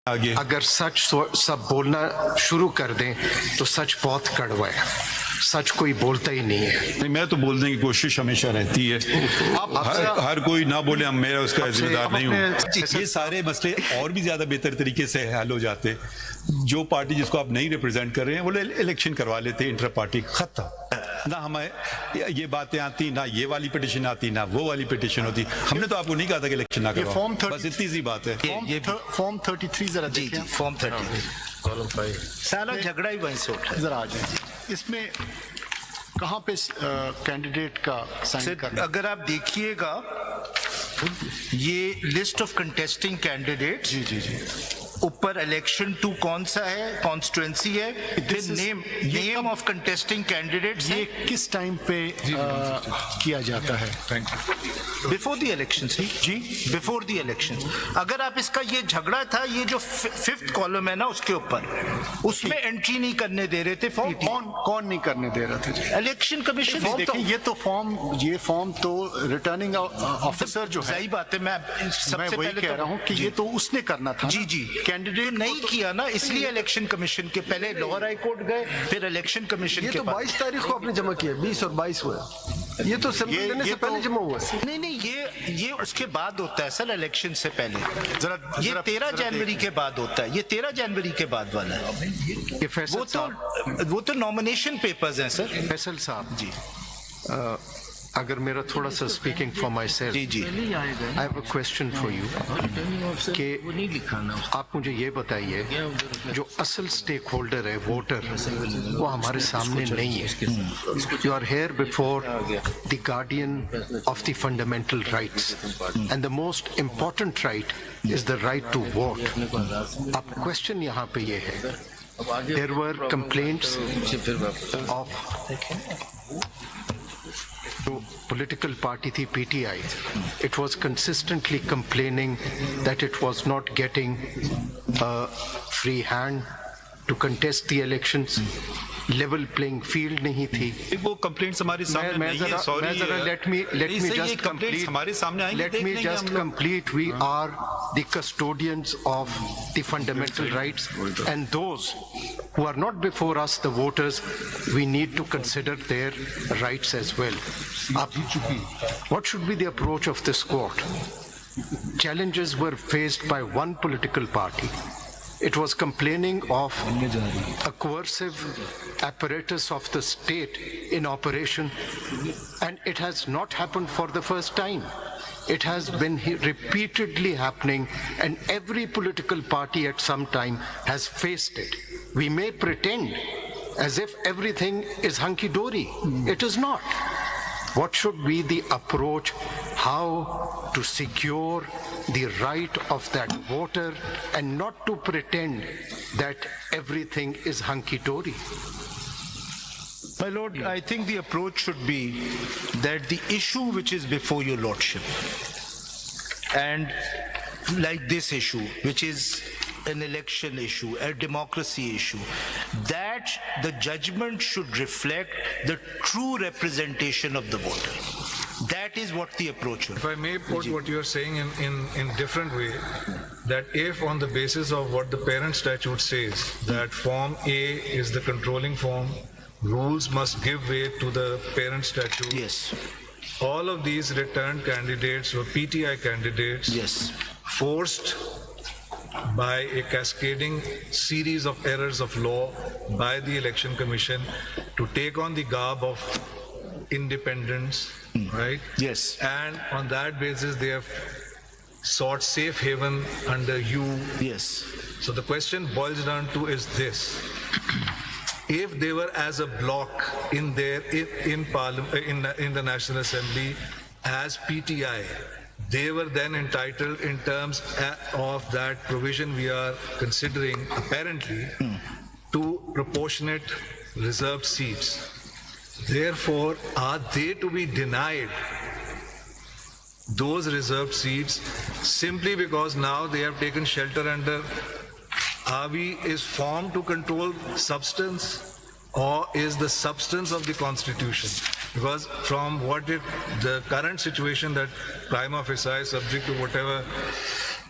आगे अगर सच सब बोलना शुरू कर दें तो सच बहुत कड़वा है, सच कोई बोलता ही नहीं है। नहीं, मैं तो बोलने की कोशिश हमेशा रहती है। हर कोई ना बोले, हम मेरा उसका जिम्मेदार नहीं हूँ। ये सारे मसले और भी ज्यादा बेहतर तरीके से हल हो जाते। जो पार्टी जिसको आप नहीं रिप्रेजेंट कर रहे हैं वो इलेक्शन करवा लेते, इंटर पार्टी खत्म। ना हमें ये बातें आती, ना ये वाली पिटिशन आती, ना वो वाली पिटिशन होती। हमने तो आपको नहीं कहा था कि इलेक्शन ना करो, बस इतनी सी बात है। फॉर्म 33 जरा देखिए। फॉर्म 33 कॉलम 5 सारा झगड़ा ही वहीं से उठा है। जरा आ जाए, इसमें कहाँ पे कैंडिडेट का साइन करना? अगर आप देखिएगा ये लिस्ट ऑफ कंटेस्टिंग कैंडिडेट, जी जी जी, ऊपर इलेक्शन 2 कौन सा है, कॉन्स्टिट्यूएंसी है, फिर नेम ऑफ कंटेस्टिंग कैंडिडेट्स। ये किस टाइम पे किया जाता है? बिफोर द इलेक्शन जी, बिफोर द इलेक्शन। अगर आप इसका ये झगड़ा था, ये जो 5th कॉलम है ना उसके ऊपर, उसमें एंट्री नहीं करने दे रहे थे फॉर्म। कौन नहीं करने दे रहा था जी? Election commission. देखिए ये फॉर्म तो रिटर्निंग ऑफिसर जो है, सही बात है, मैं सबसे वही पहले कह रहा हूँ कि ये तो उसने करना था। जी जी, कैंडिडेट नहीं किया ना, इसलिए इलेक्शन कमीशन के पहले लोअर हाई कोर्ट गए, फिर इलेक्शन कमीशन के तो 22 तारीख को आपने जमा किया, 20 और 22 हुआ। ये तो सबमिट करने से पहले जमा हुआ। नहीं, ये उसके बाद होता है सर, इलेक्शन से पहले। ये 13 जनवरी के बाद होता है, ये 13 जनवरी के बाद वाला है। वो तो नॉमिनेशन पेपर्स हैं सर। फैसल साहब जी, अगर मेरा थोड़ा सा स्पीकिंग फॉर माई सेल्फ, जी जी, I have a question for you कि आप मुझे ये बताइए, जो असल स्टेक होल्डर है, वोटर, वो हमारे सामने नहीं है। You are here before the guardian of the fundamental rights and the most important right is the right to vote. अब क्वेश्चन यहाँ पे ये है, there were complaints of to political party thi PTI. It was consistently complaining that it was not getting a free hand to contest the elections. Level playing field नहीं थी। वो complaints हमारे सामने नहीं है, sorry. let me just complete. हमारे सामने आएंगे, let me just complete. We are the custodians of the fundamental rights, and those who are not before us, the voters, we need to consider their rights as well. What should be the approach of this court? Challenges were faced by one political party. It was complaining of a coercive apparatus of the state in operation, and it has not happened for the first time. It has been repeatedly happening, and every political party at some time has faced it. We may pretend as if everything is hunky-dory. It is not. What should be the approach? How to secure the right of that voter and not to pretend that everything is hunky-dory? My lord, I think the approach should be that the issue which is before your lordship, and like this issue, which is an election issue, a democracy issue, that the judgment should reflect the true representation of the voter. That is what the approach should be. If I may put what you are saying in different way, that if on the basis of what the parent statute says, that Form A is the controlling form, rules must give way to the parent statute. Yes. All of these returned candidates were PTI candidates. Yes. Forced by a cascading series of errors of law by the Election Commission to take on the garb of independence, right? Yes. And on that basis, they have sought safe haven under you. Yes. So the question boils down to is this: if they were as a block in Parliament, in the National Assembly as PTI, they were then entitled, in terms of that provision we are considering, apparently, to proportionate reserved seats. Therefore, are they to be denied those reserved seats simply because now they have taken shelter under AVI? Is formed to control substance, or is the substance of the Constitution? Because from the current situation, that prima facie, subject to whatever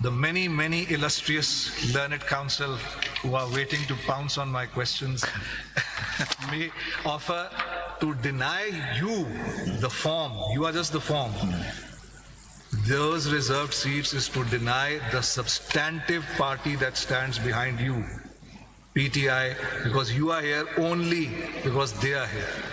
the many, many illustrious learned counsel who are waiting to pounce on my questions may offer to deny you the form. You are just the form. Those reserved seats is to deny the substantive party that stands behind you, PTI, because you are here only because they are here.